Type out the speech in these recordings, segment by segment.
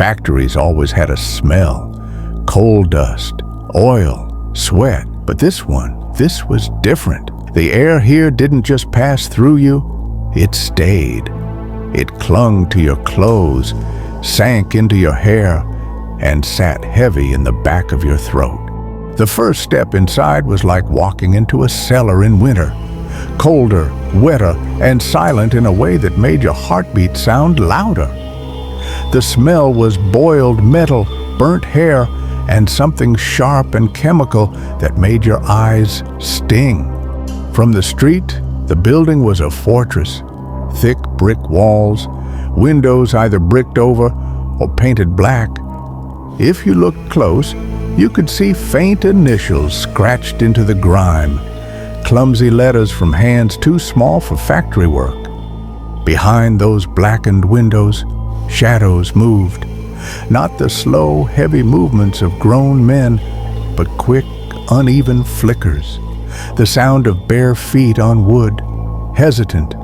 Factories always had a smell: coal dust, oil, sweat. But this was different. The air here didn't just pass through you, it stayed. It clung to your clothes, sank into your hair, and sat heavy in the back of your throat. The first step inside was like walking into a cellar in winter. Colder, wetter, and silent in a way that made your heartbeat sound louder. The smell was boiled metal, burnt hair, and something sharp and chemical that made your eyes sting. From the street, the building was a fortress. Thick brick walls, windows either bricked over or painted black. If you looked close, you could see faint initials scratched into the grime, clumsy letters from hands too small for factory work. Behind those blackened windows, shadows moved, not the slow, heavy movements of grown men, but quick, uneven flickers, the sound of bare feet on wood, hesitant,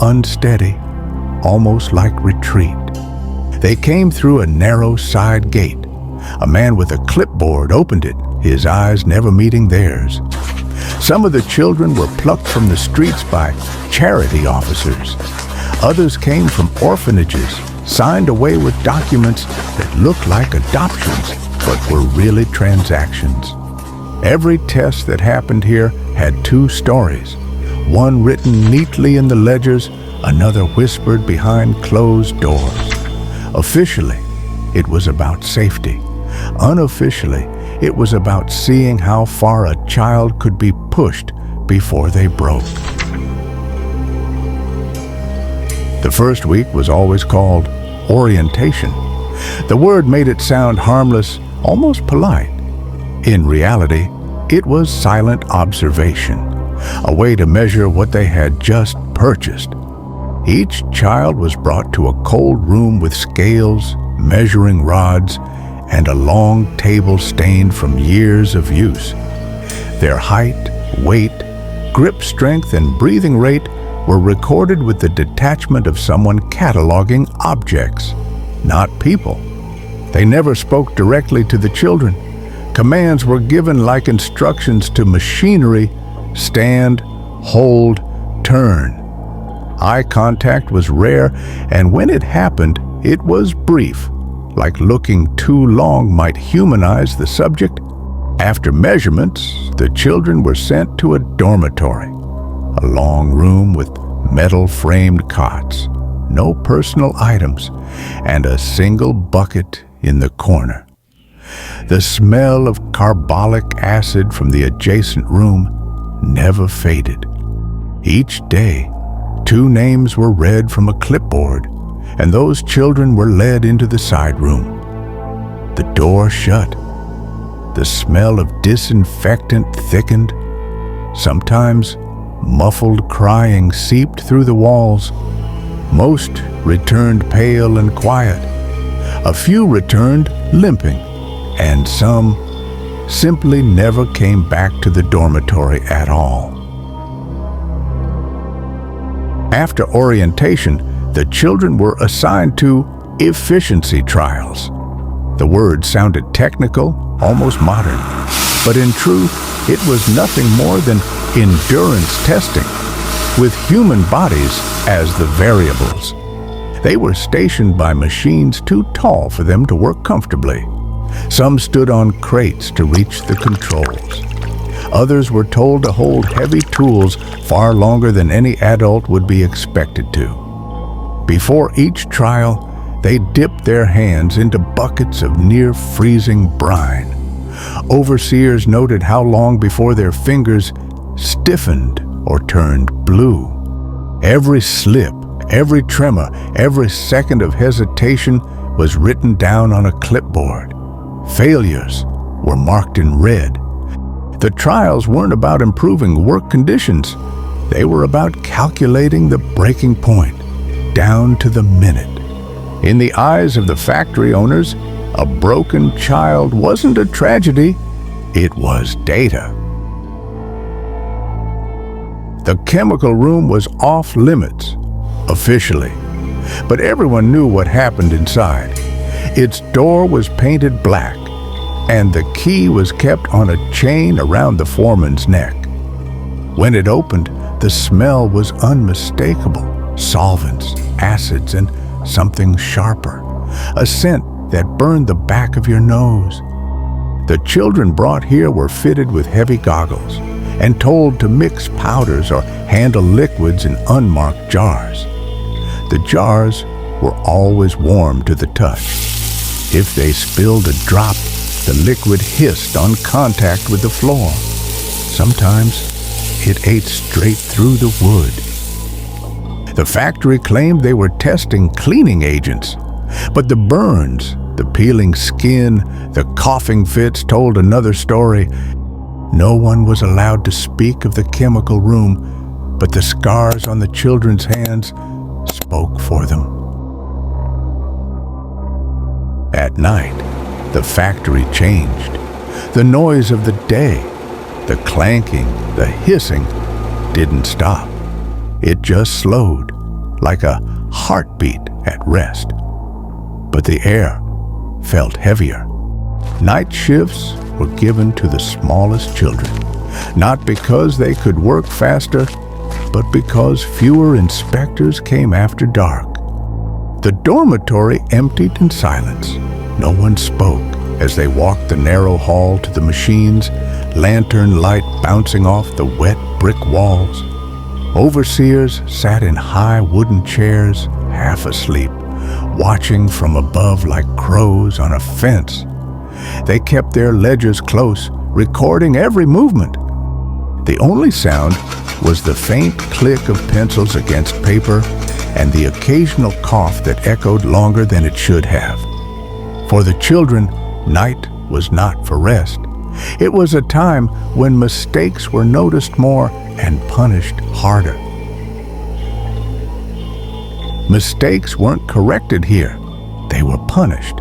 unsteady, almost like retreat. They came through a narrow side gate. A man with a clipboard opened it, his eyes never meeting theirs. Some of the children were plucked from the streets by charity officers. Others came from orphanages, signed away with documents that looked like adoptions, but were really transactions. Every test that happened here had two stories, one written neatly in the ledgers, another whispered behind closed doors. Officially, it was about safety. Unofficially, it was about seeing how far a child could be pushed before they broke. The first week was always called orientation. The word made it sound harmless, almost polite. In reality, it was silent observation, a way to measure what they had just purchased. Each child was brought to a cold room with scales, measuring rods, and a long table stained from years of use. Their height, weight, grip strength, and breathing rate were recorded with the detachment of someone cataloging objects, not people. They never spoke directly to the children. Commands were given like instructions to machinery: stand, hold, turn. Eye contact was rare, and when it happened, it was brief, like looking too long might humanize the subject. After measurements, the children were sent to a dormitory, a long room with metal-framed cots, no personal items, and a single bucket in the corner. The smell of carbolic acid from the adjacent room never faded. Each day, 2 names were read from a clipboard, and those children were led into the side room. The door shut. The smell of disinfectant thickened. Sometimes muffled crying seeped through the walls. Most returned pale and quiet. A few returned limping, and some simply never came back to the dormitory at all. After orientation, the children were assigned to efficiency trials. The word sounded technical, almost modern, but in truth, it was nothing more than endurance testing, with human bodies as the variables. They were stationed by machines too tall for them to work comfortably. Some stood on crates to reach the controls. Others were told to hold heavy tools far longer than any adult would be expected to. Before each trial, they dipped their hands into buckets of near-freezing brine. Overseers noted how long before their fingers stiffened or turned blue. Every slip, every tremor, every second of hesitation was written down on a clipboard. Failures were marked in red. The trials weren't about improving work conditions. They were about calculating the breaking point, down to the minute. In the eyes of the factory owners, a broken child wasn't a tragedy, it was data. The chemical room was off limits, officially, but everyone knew what happened inside. Its door was painted black, and the key was kept on a chain around the foreman's neck. When it opened, the smell was unmistakable. Solvents, acids, and something sharper. A scent that burned the back of your nose. The children brought here were fitted with heavy goggles and told to mix powders or handle liquids in unmarked jars. The jars were always warm to the touch. If they spilled a drop, the liquid hissed on contact with the floor. Sometimes it ate straight through the wood. The factory claimed they were testing cleaning agents, but the burns, the peeling skin, the coughing fits told another story. No one was allowed to speak of the chemical room, but the scars on the children's hands spoke for them. At night, the factory changed. The noise of the day, the clanking, the hissing, didn't stop. It just slowed, like a heartbeat at rest. But the air felt heavier. Night shifts were given to the smallest children, not because they could work faster, but because fewer inspectors came after dark. The dormitory emptied in silence. No one spoke as they walked the narrow hall to the machines, lantern light bouncing off the wet brick walls. Overseers sat in high wooden chairs, half asleep, watching from above like crows on a fence. They kept their ledgers close, recording every movement. The only sound was the faint click of pencils against paper and the occasional cough that echoed longer than it should have. For the children, night was not for rest. It was a time when mistakes were noticed more and punished harder. Mistakes weren't corrected here. They were punished.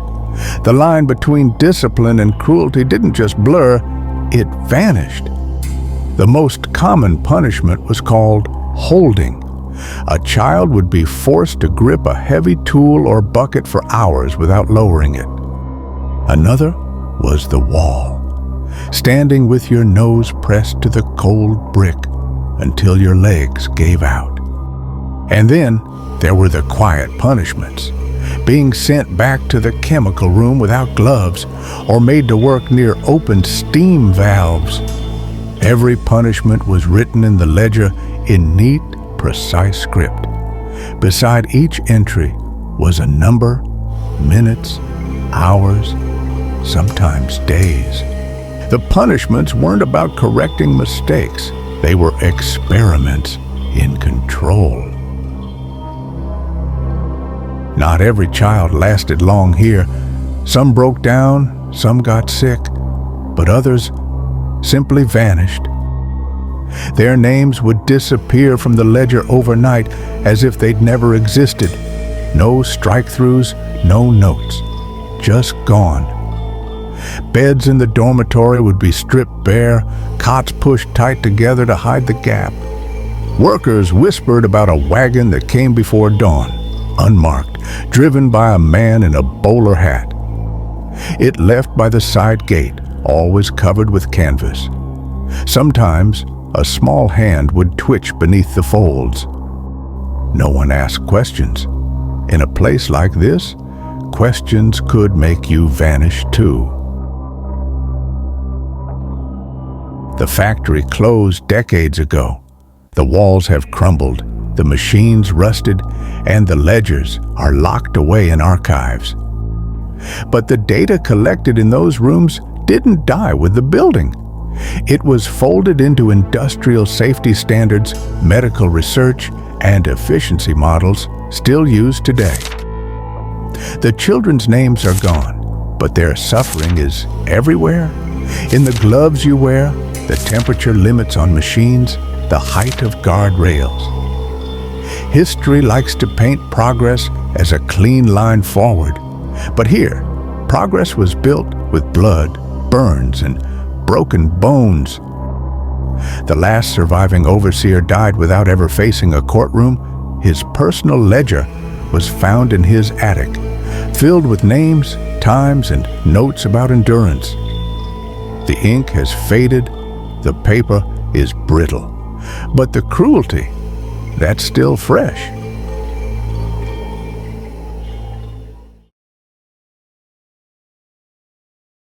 The line between discipline and cruelty didn't just blur, it vanished. The most common punishment was called holding. A child would be forced to grip a heavy tool or bucket for hours without lowering it. Another was the wall, standing with your nose pressed to the cold brick until your legs gave out. And then there were the quiet punishments, being sent back to the chemical room without gloves or made to work near open steam valves. Every punishment was written in the ledger in neat, precise script. Beside each entry was a number, minutes, hours, sometimes days. The punishments weren't about correcting mistakes. They were experiments in control. Not every child lasted long here. Some broke down, some got sick, but others simply vanished. Their names would disappear from the ledger overnight as if they'd never existed. No strike-throughs, no notes, just gone. Beds in the dormitory would be stripped bare, cots pushed tight together to hide the gap. Workers whispered about a wagon that came before dawn, unmarked, driven by a man in a bowler hat. It left by the side gate, always covered with canvas. Sometimes a small hand would twitch beneath the folds. No one asked questions. In a place like this, questions could make you vanish too. The factory closed decades ago. The walls have crumbled, the machines rusted, and the ledgers are locked away in archives. But the data collected in those rooms didn't die with the building. It was folded into industrial safety standards, medical research, and efficiency models still used today. The children's names are gone, but their suffering is everywhere. In the gloves you wear, the temperature limits on machines, the height of guardrails. History likes to paint progress as a clean line forward, but here, progress was built with blood, burns, and broken bones. The last surviving overseer died without ever facing a courtroom. His personal ledger was found in his attic, filled with names, times and notes about endurance. The ink has faded, the paper is brittle, but the cruelty, that's still fresh.